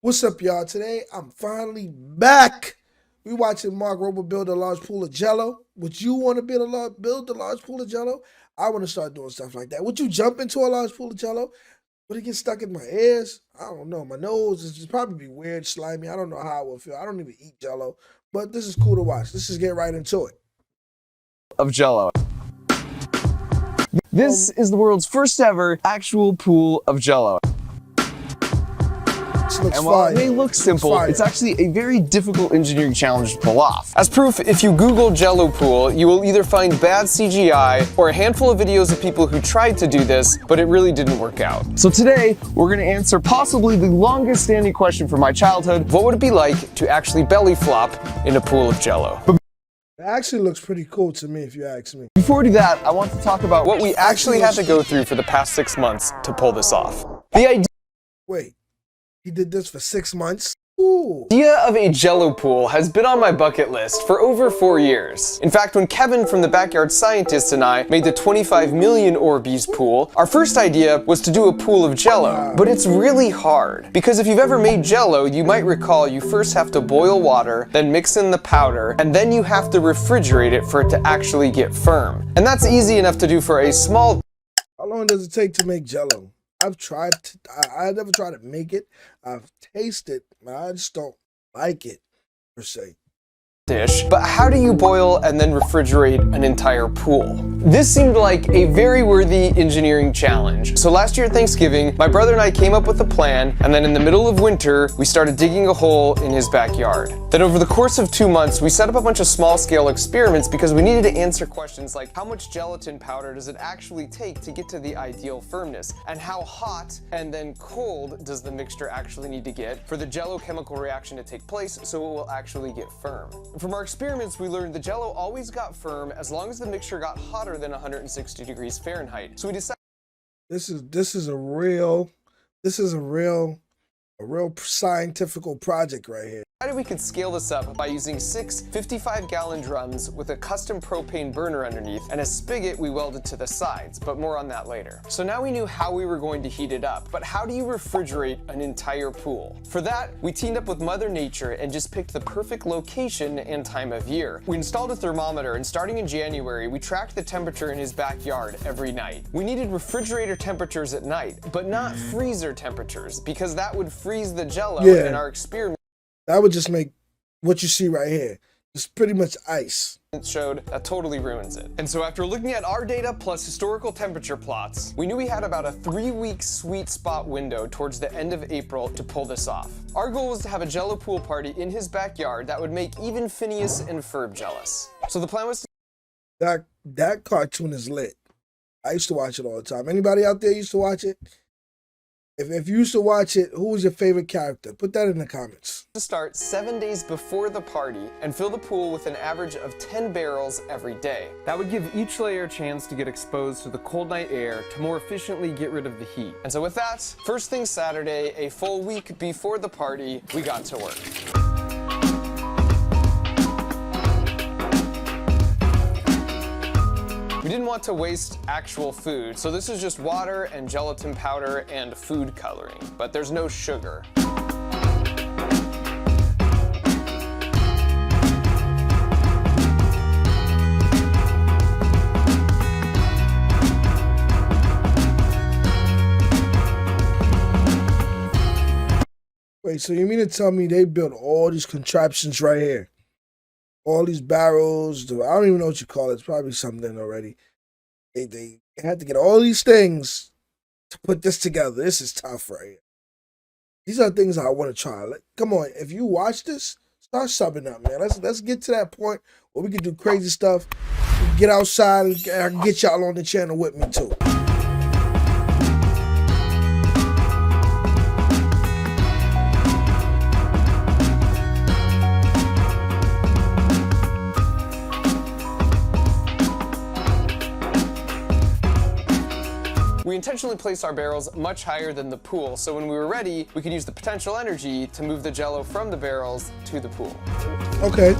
What's up, y'all? Today, I'm finally back. We watching Mark Rober build a large pool of Jello. Would you want to build a large pool of Jello? I want to start doing stuff like that. Would you jump into a large pool of Jello? Would it get stuck in my ears? I don't know. My nose is just probably be weird, slimy. I don't know how I would feel. I don't even eat Jello, but this is cool to watch. Let's just get right into it. Of Jello. This is the world's first ever actual pool of Jello. And while it may look simple, it's actually a very difficult engineering challenge to pull off. As proof, if you Google Jello Pool, you will either find bad CGI or a handful of videos of people who tried to do this, but it really didn't work out. So today, we're gonna answer possibly the longest standing question from my childhood: what would it be like to actually belly flop in a pool of Jello? It actually looks pretty cool to me, if you ask me. Before we do that, I want to talk about what we actually had to go through for the past 6 months to pull this off. The idea— Wait, he did this for 6 months? Ooh. The idea of a Jello pool has been on my bucket list for over 4 years. In fact, when Kevin from the Backyard Scientists and I made the 25 million Orbeez pool, our first idea was to do a pool of Jello. But it's really hard, because if you've ever made Jello, you might recall you first have to boil water, then mix in the powder, and then you have to refrigerate it for it to actually get firm. And that's easy enough to do for a small— How long does it take to make Jello? I never tried to make it. I've tasted, but I just don't like it, per se. Dish, but how do you boil and then refrigerate an entire pool? This seemed like a very worthy engineering challenge. So last year at Thanksgiving, my brother and I came up with a plan, and then in the middle of winter, we started digging a hole in his backyard. Then over the course of 2 months, we set up a bunch of small-scale experiments because we needed to answer questions like how much gelatin powder does it actually take to get to the ideal firmness, and how hot and then cold does the mixture actually need to get for the Jello chemical reaction to take place so it will actually get firm. From our experiments, we learned the Jello always got firm as long as the mixture got hotter than 160 degrees Fahrenheit. So we decided— This is a real scientific project right here. We could scale this up by using 6 55-gallon drums with a custom propane burner underneath and a spigot we welded to the sides, but more on that later. So now we knew how we were going to heat it up, but how do you refrigerate an entire pool? For that, we teamed up with Mother Nature and just picked the perfect location and time of year. We installed a thermometer, and starting in January, we tracked the temperature in his backyard every night. We needed refrigerator temperatures at night, but not freezer temperatures, because that would freeze the Jello in our experiment. That would just make what you see right here. It's pretty much ice. It showed that totally ruins it. And so after looking at our data plus historical temperature plots, we knew we had about a 3-week sweet spot window towards the end of April to pull this off. Our goal was to have a Jello pool party in his backyard that would make even Phineas and Ferb jealous. So the plan was to— That cartoon is lit. I used to watch it all the time. Anybody out there used to watch it? If you used to watch it, who was your favorite character? Put that in the comments. To start 7 days before the party and fill the pool with an average of 10 barrels every day. That would give each layer a chance to get exposed to the cold night air to more efficiently get rid of the heat. And so with that, first thing Saturday, a full week before the party, we got to work. We didn't want to waste actual food, so this is just water and gelatin powder and food coloring, but there's no sugar. Wait, so you mean to tell me they built all these contraptions right here? All these barrels, I don't even know what you call it. It's probably something already. They had to get all these things to put this together. This is tough right here. These are things I want to try. Come on, if you watch this, start subbing up, man. Let's get to that point where we can do crazy stuff. We can get outside and I can get y'all on the channel with me too. We intentionally placed our barrels much higher than the pool, so when we were ready, we could use the potential energy to move the Jello from the barrels to the pool. Okay.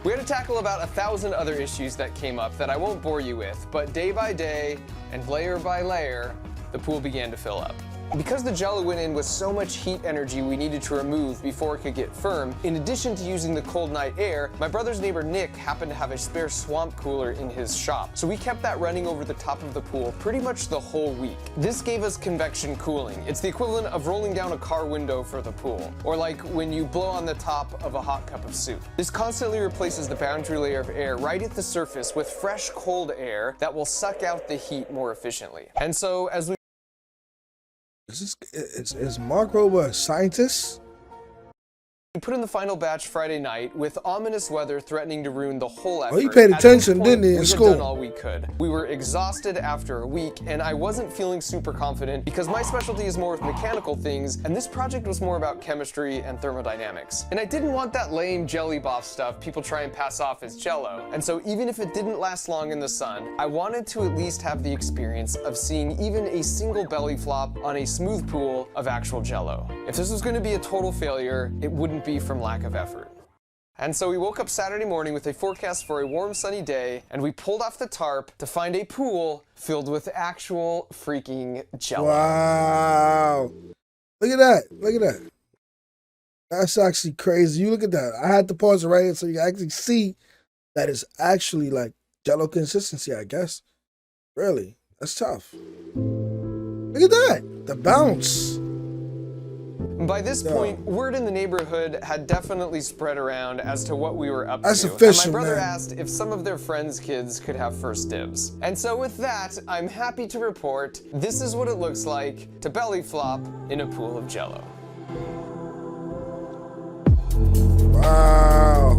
We had to tackle about 1,000 other issues that came up that I won't bore you with, but day by day and layer by layer, the pool began to fill up. Because the Jello went in with so much heat energy we needed to remove before it could get firm, in addition to using the cold night air, my brother's neighbor Nick happened to have a spare swamp cooler in his shop. So we kept that running over the top of the pool pretty much the whole week. This gave us convection cooling. It's the equivalent of rolling down a car window for the pool, or like when you blow on the top of a hot cup of soup. This constantly replaces the boundary layer of air right at the surface with fresh cold air that will suck out the heat more efficiently. And so as we Is Mark Rober a scientist? We put in the final batch Friday night with ominous weather threatening to ruin the whole effort. Oh, he paid At attention, this point, didn't he, in we school? had done all we could. We were exhausted after a week, and I wasn't feeling super confident because my specialty is more with mechanical things, and this project was more about chemistry and thermodynamics. And I didn't want that lame jelly boff stuff people try and pass off as Jello. And so even if it didn't last long in the sun, I wanted to at least have the experience of seeing even a single belly flop on a smooth pool of actual Jello. If this was going to be a total failure, it wouldn't be from lack of effort. And so we woke up Saturday morning with a forecast for a warm, sunny day, and we pulled off the tarp to find a pool filled with actual freaking Jello. Wow. Look at that. Look at that. That's actually crazy. You look at that. I had to pause it right here so you can actually see that it's actually like Jello consistency, I guess. Really. That's tough. Look at that. The bounce. By this point, word in the neighborhood had definitely spread around as to what we were up That's to. official, and my brother man. asked if some of their friends' kids could have first dibs. And so with that, I'm happy to report this is what it looks like to belly flop in a pool of Jello. Wow.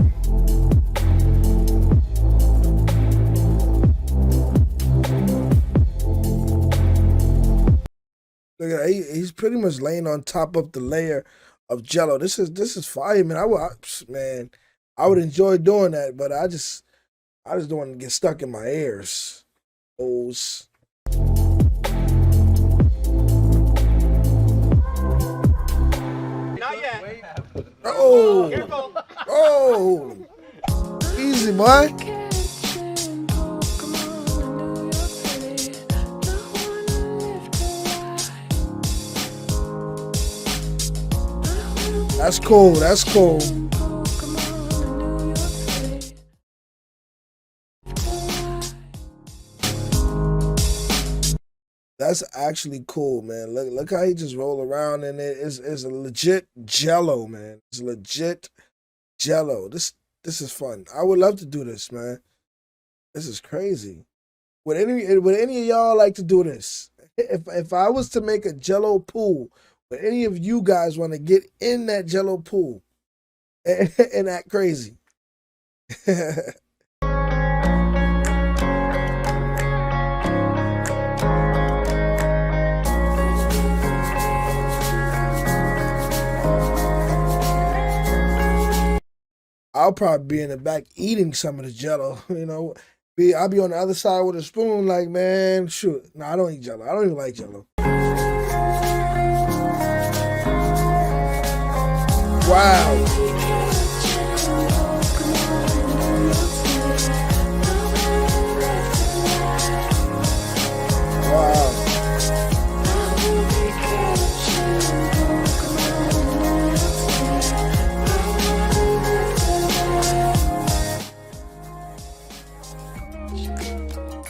Look at that. He's pretty much laying on top of the layer of Jello. This is fire, man. I would enjoy doing that, but I just don't want to get stuck in my ears. Those. Not yet. Oh, Careful. oh, easy, boy. That's cool. That's cool. That's actually cool, man. Look how he just roll around in it. It's a legit Jello, man. It's legit Jello. This is fun. I would love to do this, man. This is crazy. Would any of y'all like to do this? If I was to make a Jello pool, would any of you guys want to get in that Jello pool and act crazy? I'll probably be in the back eating some of the Jello, you know. I'll be on the other side with a spoon like, man, shoot. No, I don't eat Jello. I don't even like Jello. Wow. Wow.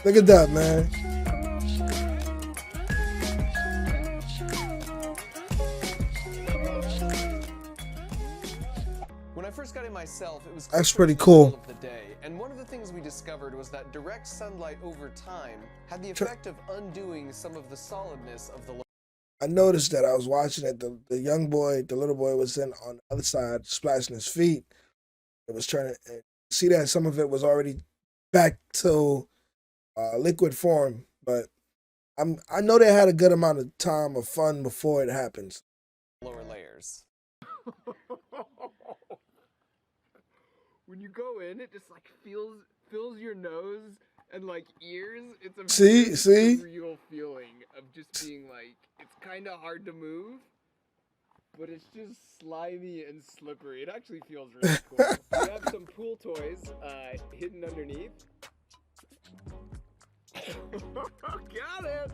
Look at that, man. When I first got it myself, it was That's close to pretty the cool. middle of the day, and one of the things we discovered was that direct sunlight over time had the effect of undoing some of the solidness of the I noticed that I was watching it. The young boy, the little boy, was in on the other side, splashing his feet. It was trying to see that some of it was already back to liquid form, but I know they had a good amount of time of fun before it happens. lower layers. When you go in, it just like fills your nose and like ears. It's a See? real feeling of just being like, it's kind of hard to move, but it's just slimy and slippery. It actually feels really cool. We have some pool toys hidden underneath. Got it.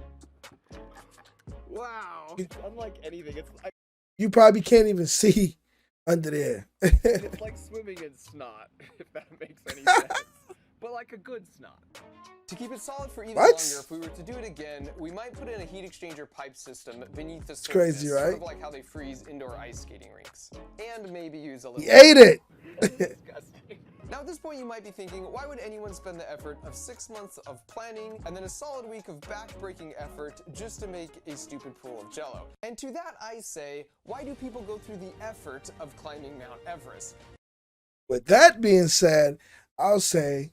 Wow. It's unlike anything. It's like, You probably can't even see under there. it's like swimming in snot, if that makes any sense. But like a good snot. To keep it solid for even What? longer, if we were to do it again, we might put in a heat exchanger pipe system beneath the surface. crazy, Sort right? of like how they freeze indoor ice skating rinks. And maybe use a little... He ate it. Disgusting. Now at this point you might be thinking, why would anyone spend the effort of 6 months of planning and then a solid week of back-breaking effort just to make a stupid pool of Jello? And to that I say, why do people go through the effort of climbing Mount Everest? With that being said, I'll say,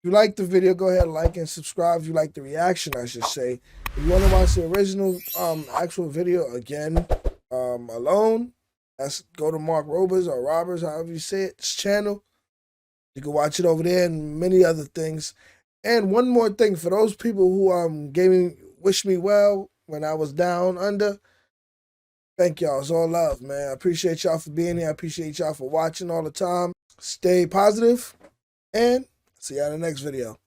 if you like the video, go ahead and like and subscribe. If you like the reaction, I should say. If you want to watch the original actual video again, alone, that's go to Mark Roberts or Roberts, however you say it, his channel. You can watch it over there and many other things. And one more thing, for those people who wish me well when I was down under, thank y'all. It's all love, man. I appreciate y'all for being here. I appreciate y'all for watching all the time. Stay positive and see you in the next video.